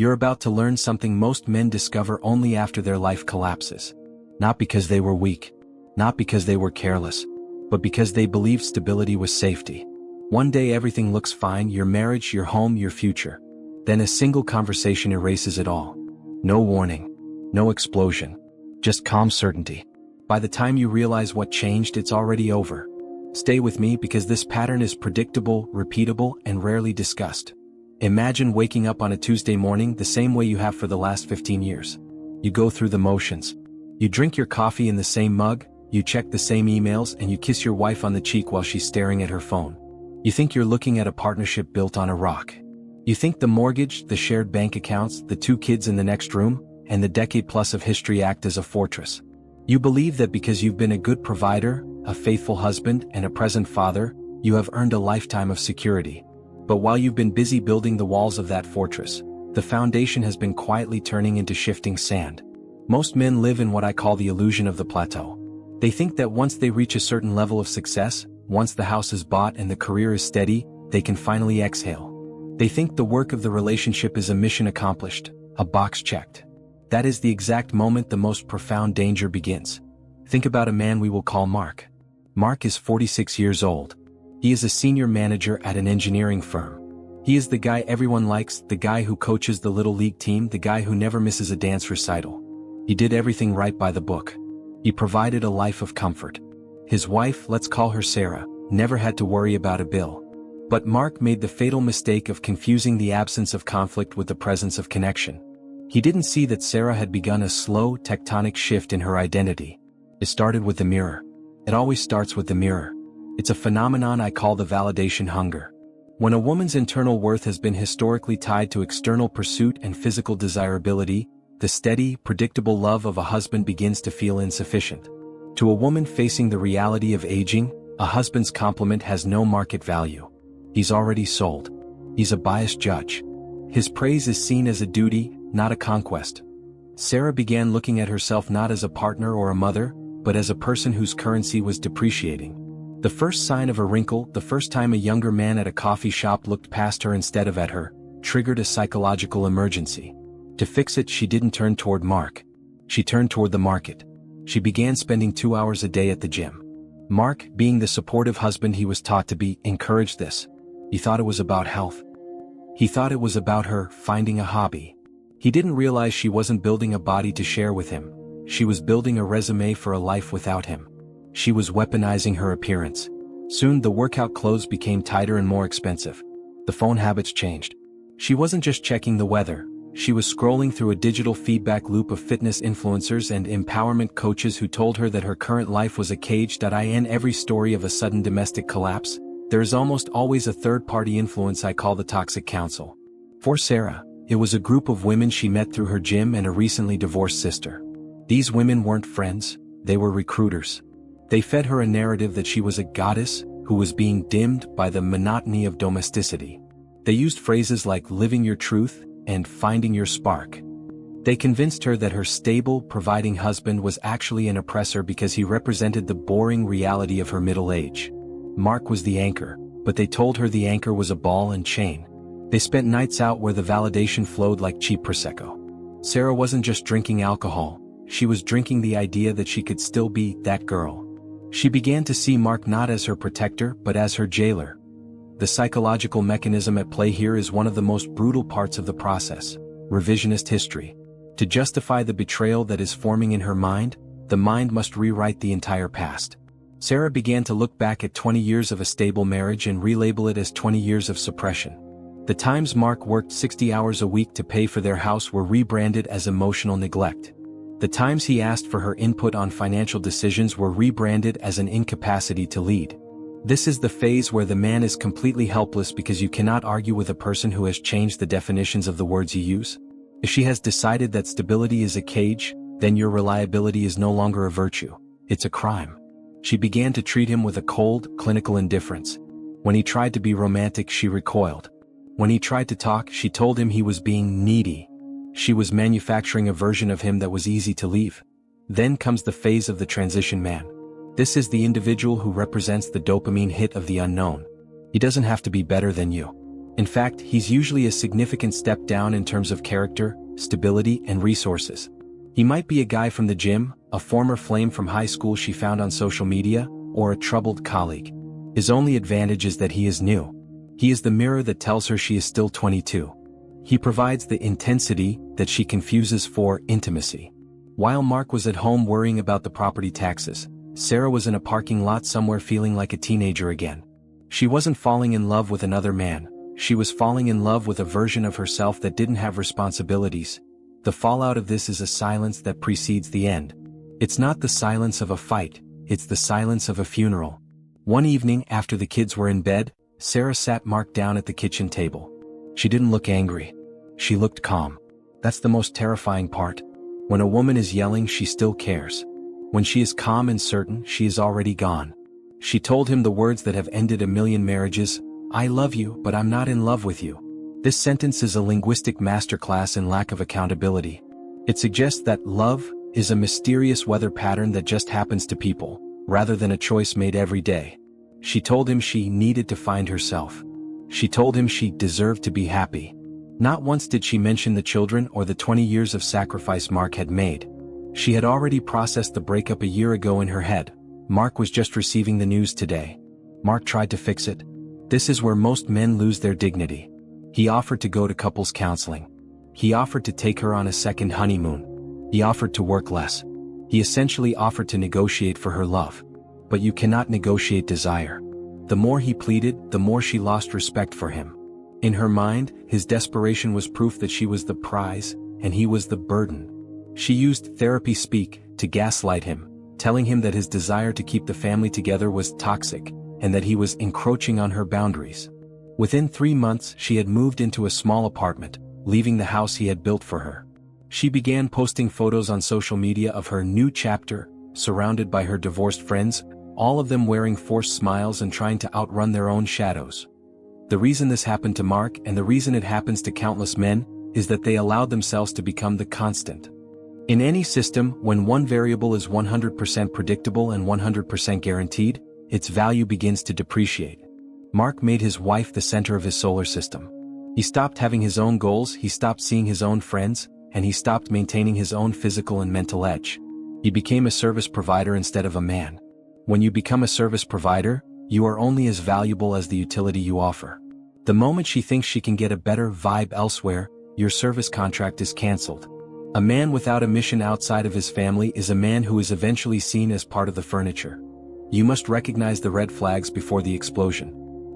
You're about to learn something most men discover only after their life collapses. Not because they were weak, not because they were careless, but because they believed stability was safety. One day everything looks fine, your marriage, your home, your future. Then a single conversation erases it all. No warning, no explosion, just calm certainty. By the time you realize what changed, it's already over. Stay with me because this pattern is predictable, repeatable, and rarely discussed. Imagine waking up on a Tuesday morning the same way you have for the last 15 years. You go through the motions. You drink your coffee in the same mug, you check the same emails, and you kiss your wife on the cheek while she's staring at her phone. You think you're looking at a partnership built on a rock. You think the mortgage, the shared bank accounts, the 2 kids in the next room, and the decade plus of history act as a fortress. You believe that because you've been a good provider, a faithful husband, and a present father, you have earned a lifetime of security. But while you've been busy building the walls of that fortress, the foundation has been quietly turning into shifting sand. Most men live in what I call the illusion of the plateau. They think that once they reach a certain level of success, once the house is bought and the career is steady, they can finally exhale. They think the work of the relationship is a mission accomplished, a box checked. That is the exact moment the most profound danger begins. Think about a man we will call Mark. Mark is 46 years old. He is a senior manager at an engineering firm. He is the guy everyone likes, the guy who coaches the little league team, the guy who never misses a dance recital. He did everything right by the book. He provided a life of comfort. His wife, let's call her Sarah, never had to worry about a bill. But Mark made the fatal mistake of confusing the absence of conflict with the presence of connection. He didn't see that Sarah had begun a slow, tectonic shift in her identity. It started with the mirror. It always starts with the mirror. It's a phenomenon I call the validation hunger. When a woman's internal worth has been historically tied to external pursuit and physical desirability, the steady, predictable love of a husband begins to feel insufficient. To a woman facing the reality of aging, a husband's compliment has no market value. He's already sold. He's a biased judge. His praise is seen as a duty, not a conquest. Sarah began looking at herself not as a partner or a mother, but as a person whose currency was depreciating. The first sign of a wrinkle, the first time a younger man at a coffee shop looked past her instead of at her, triggered a psychological emergency. To fix it, she didn't turn toward Mark. She turned toward the market. She began spending 2 hours a day at the gym. Mark, being the supportive husband he was taught to be, encouraged this. He thought it was about health. He thought it was about her finding a hobby. He didn't realize she wasn't building a body to share with him. She was building a resume for a life without him. She was weaponizing her appearance. Soon the workout clothes became tighter and more expensive. The phone habits changed. She wasn't just checking the weather. She was scrolling through a digital feedback loop of fitness influencers and empowerment coaches who told her that her current life was a cage. In every story of a sudden domestic collapse, there is almost always a third-party influence I call the toxic council. For Sarah, it was a group of women she met through her gym and a recently divorced sister. These women weren't friends, they were recruiters. They fed her a narrative that she was a goddess who was being dimmed by the monotony of domesticity. They used phrases like living your truth and finding your spark. They convinced her that her stable, providing husband was actually an oppressor because he represented the boring reality of her middle age. Mark was the anchor, but they told her the anchor was a ball and chain. They spent nights out where the validation flowed like cheap Prosecco. Sarah wasn't just drinking alcohol, she was drinking the idea that she could still be that girl. She began to see Mark not as her protector but as her jailer. The psychological mechanism at play here is one of the most brutal parts of the process: revisionist history. To justify the betrayal that is forming in her mind, the mind must rewrite the entire past. Sarah began to look back at 20 years of a stable marriage and relabel it as 20 years of suppression. The times Mark worked 60 hours a week to pay for their house were rebranded as emotional neglect. The times he asked for her input on financial decisions were rebranded as an incapacity to lead. This is the phase where the man is completely helpless because you cannot argue with a person who has changed the definitions of the words you use. If she has decided that stability is a cage, then your reliability is no longer a virtue, it's a crime. She began to treat him with a cold, clinical indifference. When he tried to be romantic, she recoiled. When he tried to talk, she told him he was being needy. She was manufacturing a version of him that was easy to leave. Then comes the phase of the transition man. This is the individual who represents the dopamine hit of the unknown. He doesn't have to be better than you. In fact, he's usually a significant step down in terms of character, stability, and resources. He might be a guy from the gym, a former flame from high school she found on social media, or a troubled colleague. His only advantage is that he is new. He is the mirror that tells her she is still 22. He provides the intensity that she confuses for intimacy. While Mark was at home worrying about the property taxes, Sarah was in a parking lot somewhere feeling like a teenager again. She wasn't falling in love with another man, she was falling in love with a version of herself that didn't have responsibilities. The fallout of this is a silence that precedes the end. It's not the silence of a fight, it's the silence of a funeral. One evening after the kids were in bed, Sarah sat Mark down at the kitchen table. She didn't look angry. She looked calm. That's the most terrifying part. When a woman is yelling, she still cares. When she is calm and certain, she is already gone. She told him the words that have ended a million marriages, "I love you, but I'm not in love with you." This sentence is a linguistic masterclass in lack of accountability. It suggests that love is a mysterious weather pattern that just happens to people, rather than a choice made every day. She told him she needed to find herself. She told him she deserved to be happy. Not once did she mention the children or the 20 years of sacrifice Mark had made. She had already processed the breakup a year ago in her head. Mark was just receiving the news today. Mark tried to fix it. This is where most men lose their dignity. He offered to go to couples counseling. He offered to take her on a second honeymoon. He offered to work less. He essentially offered to negotiate for her love. But you cannot negotiate desire. The more he pleaded, the more she lost respect for him. In her mind, his desperation was proof that she was the prize, and he was the burden. She used therapy speak to gaslight him, telling him that his desire to keep the family together was toxic, and that he was encroaching on her boundaries. Within 3 months, she had moved into a small apartment, leaving the house he had built for her. She began posting photos on social media of her new chapter, surrounded by her divorced friends, all of them wearing forced smiles and trying to outrun their own shadows. The reason this happened to Mark, and the reason it happens to countless men, is that they allowed themselves to become the constant. In any system, when one variable is 100% predictable and 100% guaranteed, its value begins to depreciate. Mark made his wife the center of his solar system. He stopped having his own goals, he stopped seeing his own friends, and he stopped maintaining his own physical and mental edge. He became a service provider instead of a man. When you become a service provider, you are only as valuable as the utility you offer. The moment she thinks she can get a better vibe elsewhere, your service contract is cancelled. A man without a mission outside of his family is a man who is eventually seen as part of the furniture. You must recognize the red flags before the explosion.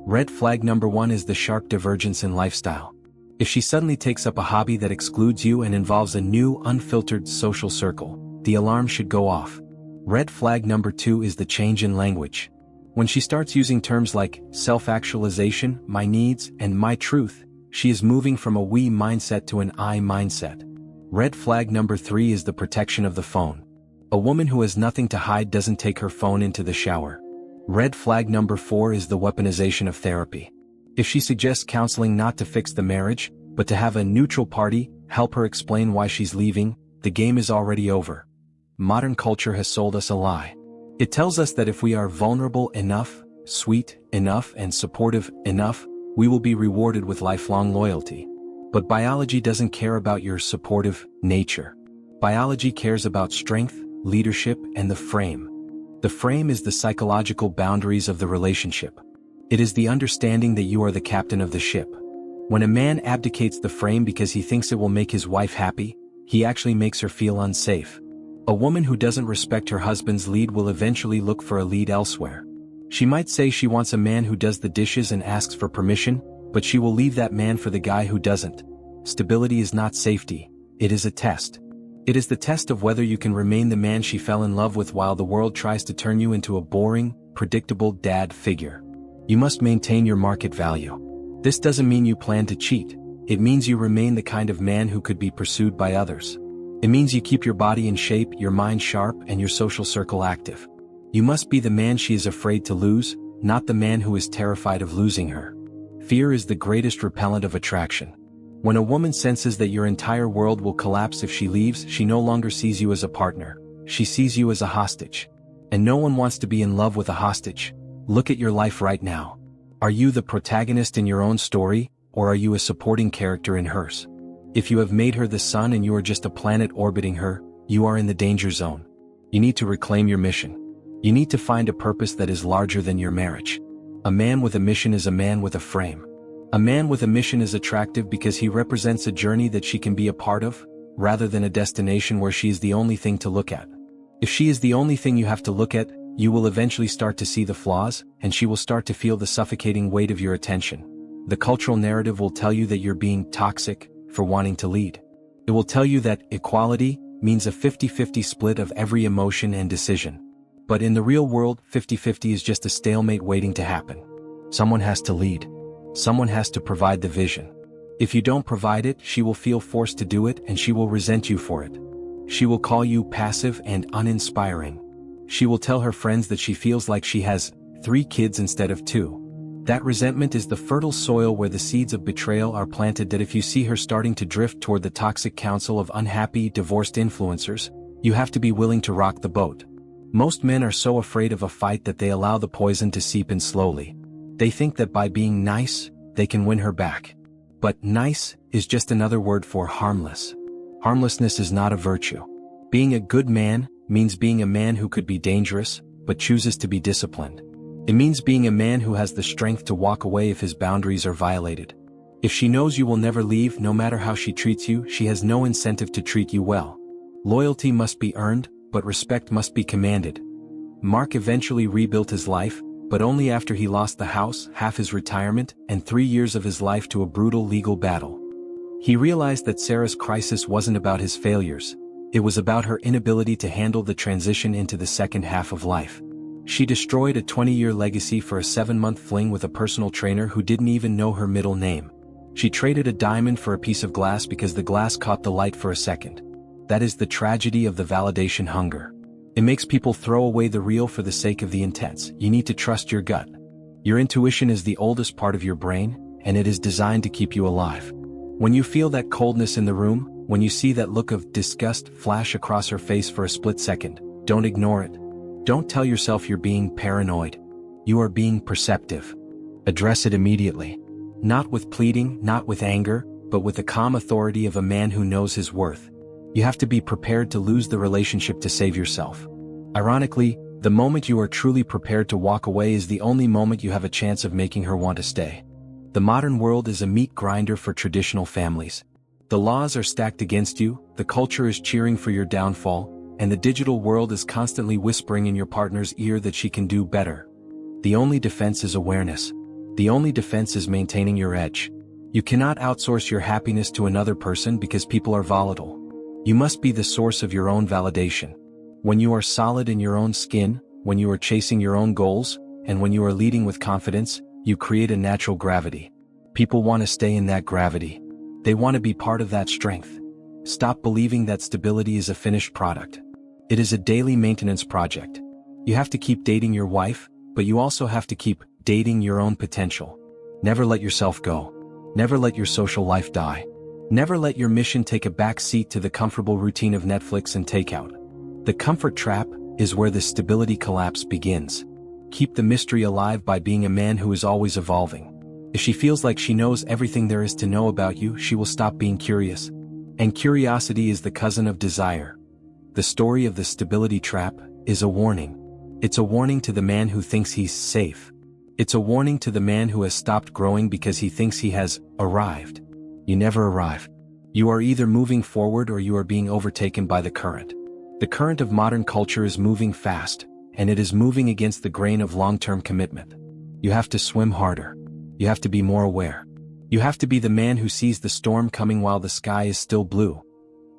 Red flag number 1 is the sharp divergence in lifestyle. If she suddenly takes up a hobby that excludes you and involves a new, unfiltered social circle, the alarm should go off. Red flag number 2 is the change in language. When she starts using terms like self-actualization, my needs, and my truth, she is moving from a we mindset to an I mindset. Red flag number 3 is the protection of the phone. A woman who has nothing to hide doesn't take her phone into the shower. Red flag number 4 is the weaponization of therapy. If she suggests counseling not to fix the marriage, but to have a neutral party, help her explain why she's leaving, the game is already over. Modern culture has sold us a lie. It tells us that if we are vulnerable enough, sweet enough, and supportive enough, we will be rewarded with lifelong loyalty. But biology doesn't care about your supportive nature. Biology cares about strength, leadership, and the frame. The frame is the psychological boundaries of the relationship. It is the understanding that you are the captain of the ship. When a man abdicates the frame because he thinks it will make his wife happy, he actually makes her feel unsafe. A woman who doesn't respect her husband's lead will eventually look for a lead elsewhere. She might say she wants a man who does the dishes and asks for permission, but she will leave that man for the guy who doesn't. Stability is not safety, it is a test. It is the test of whether you can remain the man she fell in love with while the world tries to turn you into a boring, predictable dad figure. You must maintain your market value. This doesn't mean you plan to cheat. It means you remain the kind of man who could be pursued by others. It means you keep your body in shape, your mind sharp, and your social circle active. You must be the man she is afraid to lose, not the man who is terrified of losing her. Fear is the greatest repellent of attraction. When a woman senses that your entire world will collapse if she leaves, she no longer sees you as a partner. She sees you as a hostage. And no one wants to be in love with a hostage. Look at your life right now. Are you the protagonist in your own story, or are you a supporting character in hers? If you have made her the sun and you are just a planet orbiting her, you are in the danger zone. You need to reclaim your mission. You need to find a purpose that is larger than your marriage. A man with a mission is a man with a frame. A man with a mission is attractive because he represents a journey that she can be a part of, rather than a destination where she is the only thing to look at. If she is the only thing you have to look at, you will eventually start to see the flaws, and she will start to feel the suffocating weight of your attention. The cultural narrative will tell you that you're being toxic for wanting to lead. It will tell you that equality means a 50-50 split of every emotion and decision. But in the real world, 50-50 is just a stalemate waiting to happen. Someone has to lead. Someone has to provide the vision. If you don't provide it, she will feel forced to do it and she will resent you for it. She will call you passive and uninspiring. She will tell her friends that she feels like she has 3 kids instead of 2. That resentment is the fertile soil where the seeds of betrayal are planted, that if you see her starting to drift toward the toxic council of unhappy, divorced influencers, you have to be willing to rock the boat. Most men are so afraid of a fight that they allow the poison to seep in slowly. They think that by being nice, they can win her back. But nice is just another word for harmless. Harmlessness is not a virtue. Being a good man means being a man who could be dangerous, but chooses to be disciplined. It means being a man who has the strength to walk away if his boundaries are violated. If she knows you will never leave, no matter how she treats you, she has no incentive to treat you well. Loyalty must be earned, but respect must be commanded. Mark eventually rebuilt his life, but only after he lost the house, half his retirement, and 3 years of his life to a brutal legal battle. He realized that Sarah's crisis wasn't about his failures. It was about her inability to handle the transition into the second half of life. She destroyed a 20-year legacy for a 7-month fling with a personal trainer who didn't even know her middle name. She traded a diamond for a piece of glass because the glass caught the light for a second. That is the tragedy of the validation hunger. It makes people throw away the real for the sake of the intense. You need to trust your gut. Your intuition is the oldest part of your brain, and it is designed to keep you alive. When you feel that coldness in the room, when you see that look of disgust flash across her face for a split second, don't ignore it. Don't tell yourself you're being paranoid. You are being perceptive. Address it immediately. Not with pleading, not with anger, but with the calm authority of a man who knows his worth. You have to be prepared to lose the relationship to save yourself. Ironically, the moment you are truly prepared to walk away is the only moment you have a chance of making her want to stay. The modern world is a meat grinder for traditional families. The laws are stacked against you, the culture is cheering for your downfall, and the digital world is constantly whispering in your partner's ear that she can do better. The only defense is awareness. The only defense is maintaining your edge. You cannot outsource your happiness to another person because people are volatile. You must be the source of your own validation. When you are solid in your own skin, when you are chasing your own goals, and when you are leading with confidence, you create a natural gravity. People want to stay in that gravity. They want to be part of that strength. Stop believing that stability is a finished product. It is a daily maintenance project. You have to keep dating your wife, but you also have to keep dating your own potential. Never let yourself go. Never let your social life die. Never let your mission take a back seat to the comfortable routine of Netflix and takeout. The comfort trap is where the stability collapse begins. Keep the mystery alive by being a man who is always evolving. If she feels like she knows everything there is to know about you, she will stop being curious. And curiosity is the cousin of desire. The story of the stability trap is a warning. It's a warning to the man who thinks he's safe. It's a warning to the man who has stopped growing because he thinks he has arrived. You never arrive. You are either moving forward or you are being overtaken by the current. The current of modern culture is moving fast, and it is moving against the grain of long-term commitment. You have to swim harder. You have to be more aware. You have to be the man who sees the storm coming while the sky is still blue.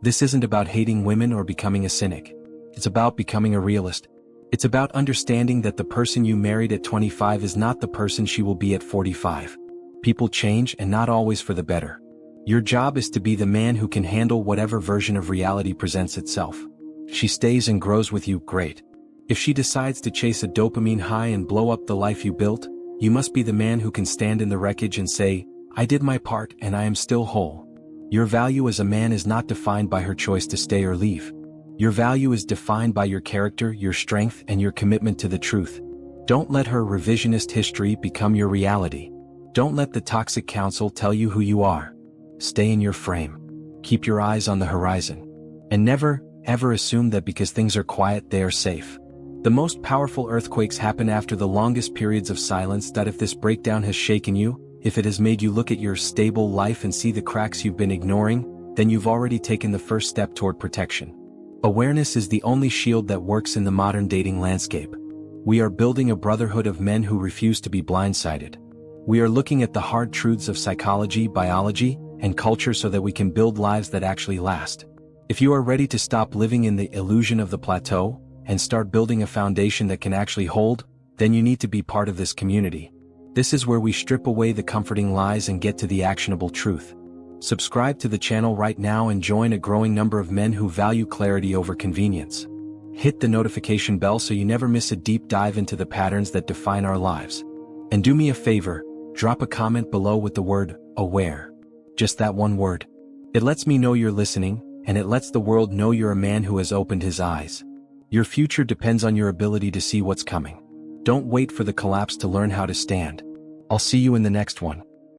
This isn't about hating women or becoming a cynic. It's about becoming a realist. It's about understanding that the person you married at 25 is not the person she will be at 45. People change, and not always for the better. Your job is to be the man who can handle whatever version of reality presents itself. She stays and grows with you, great. If she decides to chase a dopamine high and blow up the life you built, you must be the man who can stand in the wreckage and say, I did my part and I am still whole. Your value as a man is not defined by her choice to stay or leave. Your value is defined by your character, your strength, and your commitment to the truth. Don't let her revisionist history become your reality. Don't let the toxic counsel tell you who you are. Stay in your frame. Keep your eyes on the horizon. And never, ever assume that because things are quiet they are safe. The most powerful earthquakes happen after the longest periods of silence. That if this breakdown has shaken you, if it has made you look at your stable life and see the cracks you've been ignoring, then you've already taken the first step toward protection. Awareness is the only shield that works in the modern dating landscape. We are building a brotherhood of men who refuse to be blindsided. We are looking at the hard truths of psychology, biology, and culture so that we can build lives that actually last. If you are ready to stop living in the illusion of the plateau and start building a foundation that can actually hold, then you need to be part of this community. This is where we strip away the comforting lies and get to the actionable truth. Subscribe to the channel right now and join a growing number of men who value clarity over convenience. Hit the notification bell so you never miss a deep dive into the patterns that define our lives. And do me a favor, drop a comment below with the word aware. Just that one word. It lets me know you're listening, and it lets the world know you're a man who has opened his eyes. Your future depends on your ability to see what's coming. Don't wait for the collapse to learn how to stand. I'll see you in the next one.